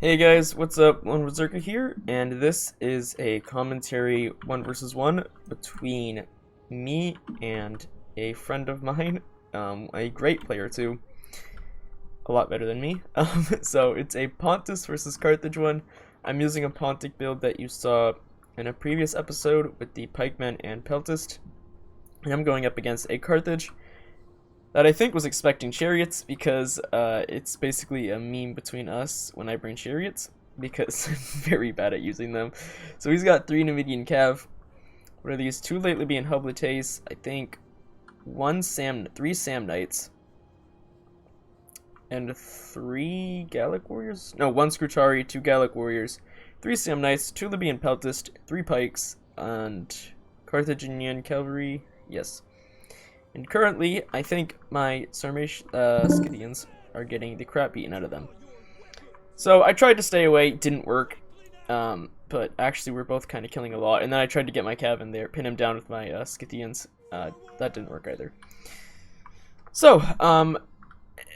Hey guys, what's up? One Berserker here, and this is a commentary 1 versus 1 between me and a friend of mine, a great player too, a lot better than me. So it's a Pontus versus Carthage one. I'm using a Pontic build that you saw in a previous episode with the Pikeman and Peltist, and I'm going up against a Carthage that I think was expecting chariots because it's basically a meme between us when I bring chariots because I'm very bad at using them. So he's got 3 Numidian Cav. What are these? 2 lately being Hublites, I think 3 Sam Knights, and 3 Gallic Warriors? No, 1 Scrutari, 2 Gallic Warriors, 3 Sam Knights, 2 Libyan Peltist, 3 Pikes, and Carthaginian Cavalry, yes. And currently, I think my Scythians are getting the crap beaten out of them. So I tried to stay away, didn't work. But actually we're both kind of killing a lot. And then I tried to get my Cav in there, pin him down with my Scythians. That didn't work either. So,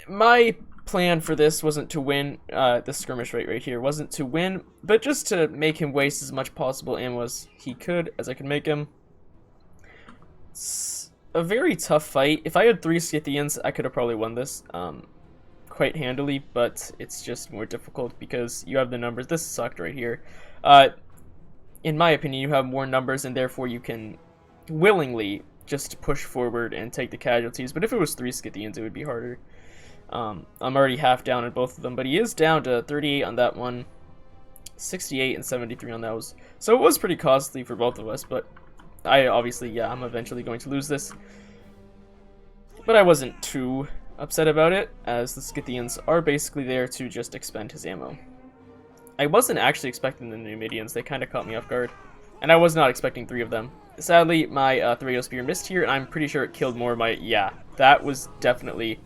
my plan for this wasn't to win, this skirmish right here, wasn't to win, but just to make him waste as much possible ammo as he could, as I could make him. A very tough fight. If I had 3 Scythians, I could have probably won this quite handily, but it's just more difficult because you have the numbers. This sucked right here. In my opinion, you have more numbers, and therefore you can willingly just push forward and take the casualties. But if it was 3 Scythians, it would be harder. I'm already half down on both of them, but he is down to 38 on that one, 68 and 73 on those. So it was pretty costly for both of us, but I'm eventually going to lose this. But I wasn't too upset about it, as the Scythians are basically there to just expend his ammo. I wasn't actually expecting the Numidians, they kind of caught me off guard. And I was not expecting 3 of them. Sadly, my Thraio Spear missed here, and I'm pretty sure it killed more of my... Yeah, that was definitely...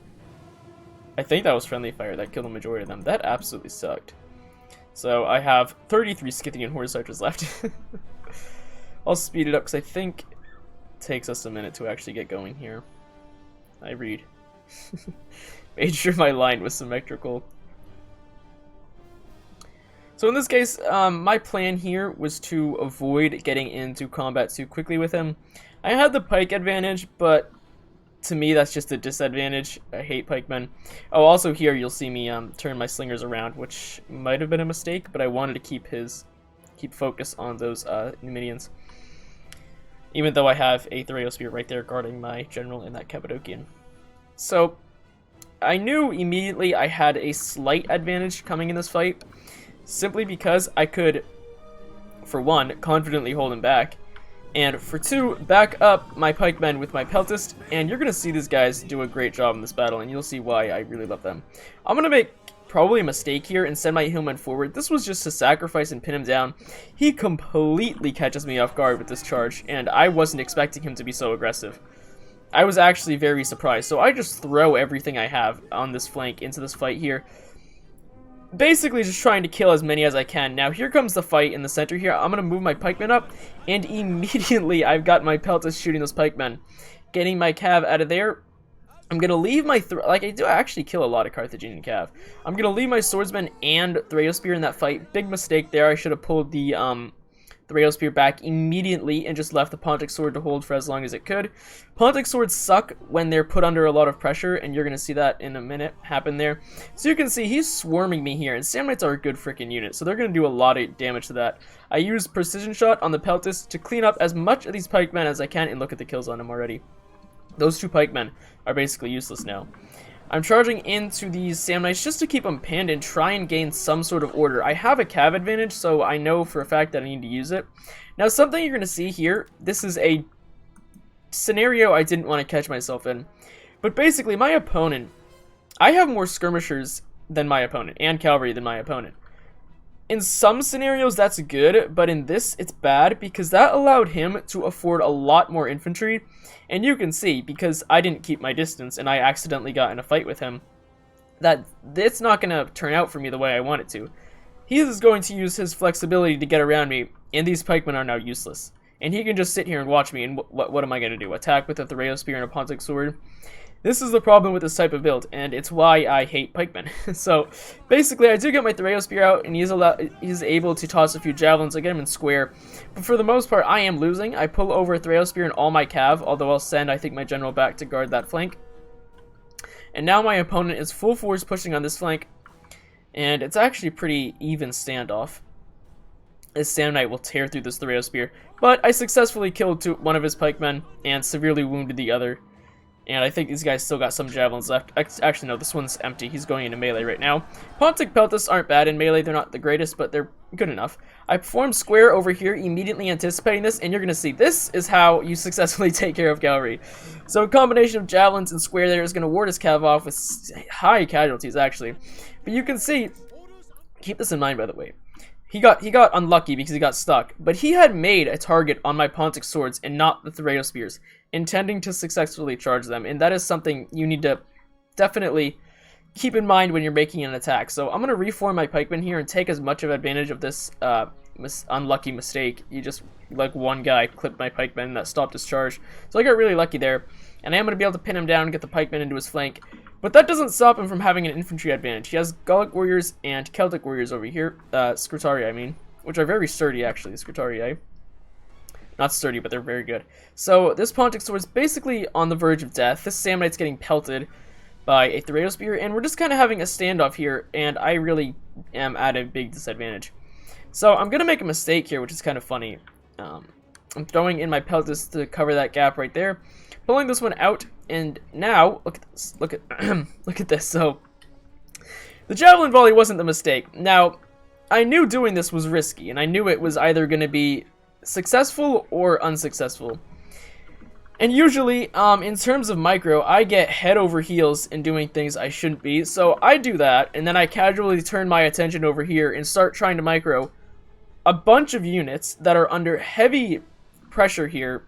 I think that was friendly fire that killed the majority of them. That absolutely sucked. So I have 33 Scythian Horse Archers left. I'll speed it up because I think it takes us a minute to actually get going here. I read. Made sure my line was symmetrical. So in this case, my plan here was to avoid getting into combat too quickly with him. I had the pike advantage, but to me that's just a disadvantage. I hate pikemen. Oh, also here you'll see me turn my slingers around, which might have been a mistake, but I wanted to keep focus on those Numidians. Even though I have a Thraio Spear right there guarding my general in that Cappadocian. So, I knew immediately I had a slight advantage coming in this fight, simply because I could, for 1, confidently hold him back, and for 2, back up my pikemen with my peltist, and you're going to see these guys do a great job in this battle, and you'll see why I really love them. I'm going to make probably a mistake here and send my hillman forward. This was just to sacrifice and pin him down. He completely catches me off guard with this charge, and I wasn't expecting him to be so aggressive. I was actually very surprised, so I just throw everything I have on this flank into this fight here. Basically just trying to kill as many as I can. Now here comes the fight in the center here. I'm going to move my pikemen up, and immediately I've got my peltist shooting those pikemen. Getting my cav out of there. I'm going to leave my... I do actually kill a lot of Carthaginian Cav. I'm going to leave my Swordsman and Thraio Spear in that fight. Big mistake there. I should have pulled the Thraio Spear back immediately and just left the Pontic Sword to hold for as long as it could. Pontic Swords suck when they're put under a lot of pressure, and you're going to see that in a minute happen there. So you can see he's swarming me here, and Sam Knights are a good freaking unit, so they're going to do a lot of damage to that. I use Precision Shot on the Peltist to clean up as much of these pikemen as I can, and look at the kills on them already. Those 2 pikemen are basically useless now. I'm charging into these Sam Knights just to keep them pinned and try and gain some sort of order. I have a cav advantage, so I know for a fact that I need to use it. Now, something you're going to see here, this is a scenario I didn't want to catch myself in. But basically, my opponent, I have more skirmishers than my opponent, and cavalry than my opponent. In some scenarios, that's good, but in this, it's bad, because that allowed him to afford a lot more infantry. And you can see, because I didn't keep my distance, and I accidentally got in a fight with him, that it's not going to turn out for me the way I want it to. He is going to use his flexibility to get around me, and these pikemen are now useless. And he can just sit here and watch me, and what am I going to do? Attack with a Thraio Spear and a Pontic Sword? This is the problem with this type of build, and it's why I hate pikemen. So, basically, I do get my Thraeo Spear out, and he's able to toss a few javelins. I get him in square, but for the most part, I am losing. I pull over Thraeo Spear and all my cav, although I'll send, I think, my general back to guard that flank. And now my opponent is full force pushing on this flank, and it's actually a pretty even standoff. His Sam Knight will tear through this Thraeo Spear, but I successfully killed one of his pikemen and severely wounded the other. And I think these guys still got some javelins left. Actually, no, this one's empty. He's going into melee right now. Pontic Peltas aren't bad in melee. They're not the greatest, but they're good enough. I perform square over here, immediately anticipating this, and you're going to see this is how you successfully take care of cavalry. So a combination of javelins and square there is going to ward his cav off with high casualties, actually. But you can see, keep this in mind, by the way. He got unlucky because he got stuck, but he had made a target on my Pontic swords and not the Thraeo Spears, intending to successfully charge them, and that is something you need to definitely keep in mind when you're making an attack. So I'm going to reform my pikemen here and take as much of advantage of this unlucky mistake. You just, like, one guy clipped my pikeman and that stopped his charge, so I got really lucky there, and I am going to be able to pin him down and get the pikeman into his flank. But that doesn't stop him from having an infantry advantage. He has Gallic warriors and Celtic warriors over here, Scrutarii I mean, which are very sturdy actually, Scrutarii. Not sturdy, but they're very good. So this Pontic sword is basically on the verge of death. This Sam Knight's getting pelted by a Thraeo Spear, and we're just kind of having a standoff here, and I really am at a big disadvantage. So I'm going to make a mistake here, which is kind of funny. I'm throwing in my Peltas to cover that gap right there, pulling this one out, and now, look at this, look at this. So, the Javelin Volley wasn't the mistake. Now, I knew doing this was risky, and I knew it was either going to be successful or unsuccessful. And usually, in terms of micro, I get head over heels in doing things I shouldn't be, so I do that, and then I casually turn my attention over here and start trying to micro a bunch of units that are under heavy pressure here.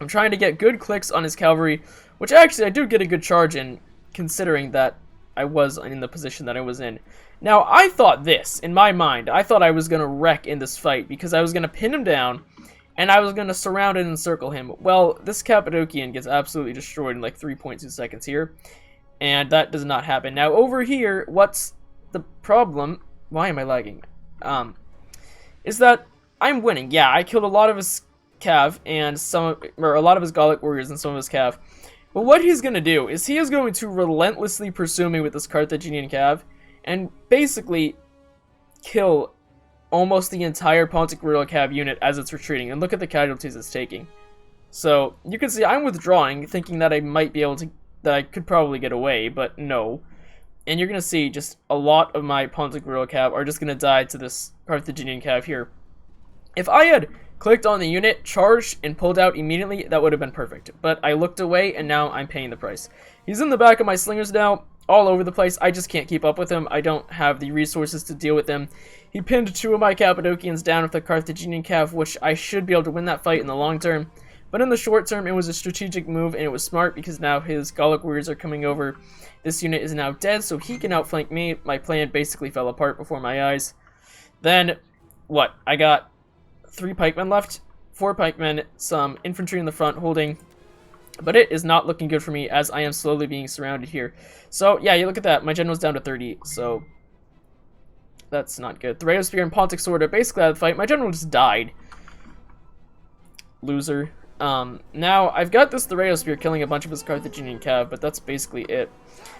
I'm trying to get good clicks on his cavalry, which actually I do get a good charge in, considering that I was in the position that I was in. Now, I thought this, in my mind, I thought I was going to wreck in this fight, because I was going to pin him down, and I was going to surround and encircle him. Well, this Cappadocian gets absolutely destroyed in like 3.2 seconds here, and that does not happen. Now, over here, what's the problem? Why am I lagging? Is that I'm winning. Yeah, I killed a lot of his cav and a lot of his Gallic warriors and some of his cav. But what he's going to do is he is going to relentlessly pursue me with this Carthaginian cav and basically kill almost the entire Pontic Guerrilla cav unit as it's retreating. And look at the casualties it's taking. So you can see I'm withdrawing, thinking that I might be able to, that I could probably get away, but no. And you're going to see just a lot of my Pontic Guerrilla cav are just going to die to this Carthaginian cav here. If I had clicked on the unit, charged, and pulled out immediately, that would have been perfect. But I looked away, and now I'm paying the price. He's in the back of my slingers now, all over the place. I just can't keep up with him. I don't have the resources to deal with him. He pinned 2 of my Cappadocians down with the Carthaginian cav, which I should be able to win that fight in the long term. But in the short term, it was a strategic move, and it was smart because now his Gallic warriors are coming over. This unit is now dead, so he can outflank me. My plan basically fell apart before my eyes. Then, what? I got 3 pikemen left, 4 pikemen, some infantry in the front holding, but it is not looking good for me as I am slowly being surrounded here. So yeah, you look at that, my general's down to 30, so that's not good. Thraeo Spear and Pontic Sword are basically out of the fight. My general just died. Loser. Now I've got this Thraeo Spear killing a bunch of his Carthaginian cav, but that's basically it.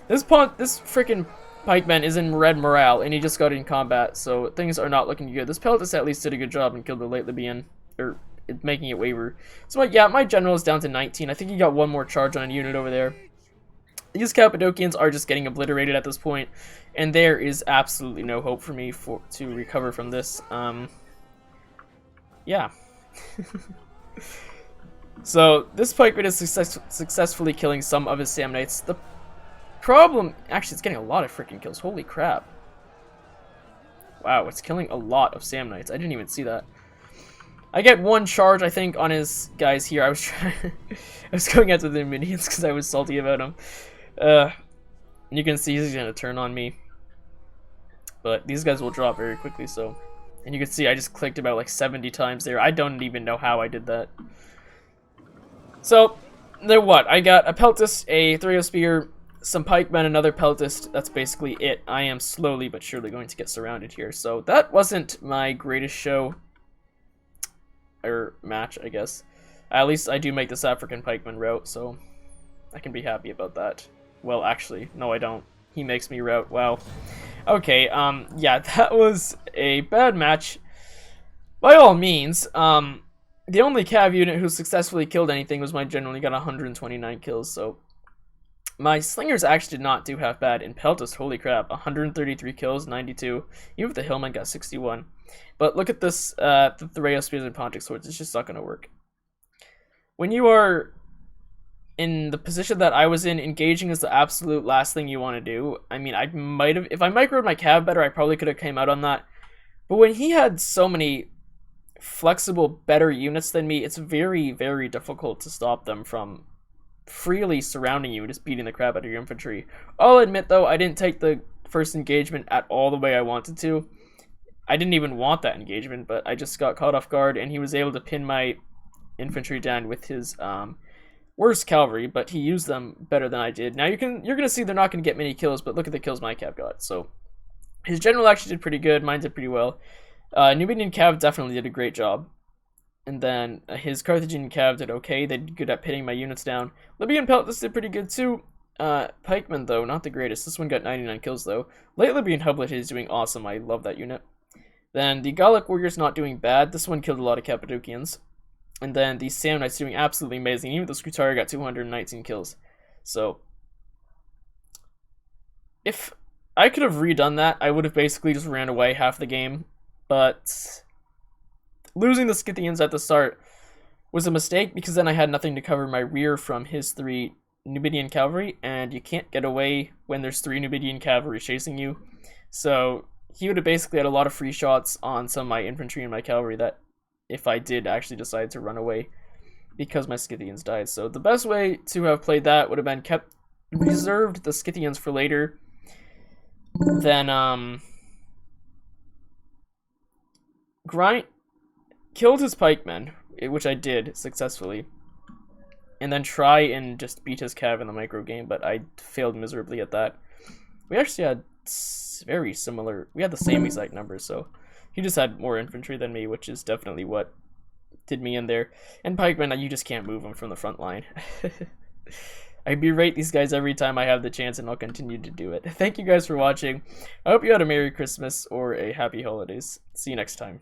This freaking pikeman is in red morale, and he just got in combat, so things are not looking good. This Peltas at least did a good job and killed the late Libyan, or making it waver. So yeah, my general is down to 19. I think he got one more charge on a unit over there. These Cappadocians are just getting obliterated at this point, and there is absolutely no hope for me to recover from this. Yeah. So this pikeman is successfully killing some of his Sam Knights. The problem, actually, it's getting a lot of freaking kills. Holy crap. Wow, it's killing a lot of Sam Knights. I didn't even see that. I get 1 charge, I think, on his guys here. I was going after the minions because I was salty about them. You can see he's going to turn on me. But these guys will drop very quickly, so. And you can see I just clicked about like 70 times there. I don't even know how I did that. So, Then what? I got a Peltist, a Thrio Spear, some pikemen, another Peltist. That's basically it. I am slowly but surely going to get surrounded here. So that wasn't my greatest show. Or match, I guess. At least I do make this African pikeman route, so I can be happy about that. Well, actually, no I don't. He makes me route. Wow. Okay, yeah, that was a bad match. By all means, the only cav unit who successfully killed anything was my general. He got 129 kills, so my slingers actually did not do half bad. In Peltist, holy crap, 133 kills, 92. Even if the Hillman got 61. But look at this, the Thraeo Spears and Pontic Swords. It's just not going to work. When you are in the position that I was in, engaging is the absolute last thing you want to do. I mean, I might have, if I microed my cav better, I probably could have came out on that. But when he had so many flexible, better units than me, it's very, very difficult to stop them from freely surrounding you and just beating the crap out of your infantry. I'll admit, though, I didn't take the first engagement at all the way I wanted to. I didn't even want that engagement, but I just got caught off guard, and he was able to pin my infantry down with his worst cavalry, but he used them better than I did. Now you're gonna see they're not gonna get many kills, but look at the kills my cav got. So his general actually did pretty good. Mine did pretty well. Numidian cav definitely did a great job, and then his Carthaginian cav did okay. They did good at pinning my units down. Libyan Peltist did pretty good too. Pikeman though, not the greatest. This one got 99 kills though. Late Libyan Hublet is doing awesome. I love that unit. Then the Gallic Warrior's not doing bad. This one killed a lot of Cappadocians. And then the Samnite's doing absolutely amazing. Even the Scutari got 219 kills. So, if I could have redone that, I would have basically just ran away half the game. But losing the Scythians at the start was a mistake, because then I had nothing to cover my rear from his 3 Numidian cavalry, and you can't get away when there's 3 Numidian cavalry chasing you. So he would have basically had a lot of free shots on some of my infantry and my cavalry that if I did actually decide to run away because my Scythians died. So the best way to have played that would have been reserved the Scythians for later, then killed his pikemen, which I did successfully, and then try and just beat his cav in the micro game, but I failed miserably at that. We actually had very similar, we had the same exact numbers, so he just had more infantry than me, which is definitely what did me in there. And pikemen, you just can't move them from the front line. I berate these guys every time I have the chance, and I'll continue to do it. Thank you guys for watching. I hope you had a Merry Christmas or a Happy Holidays. See you next time.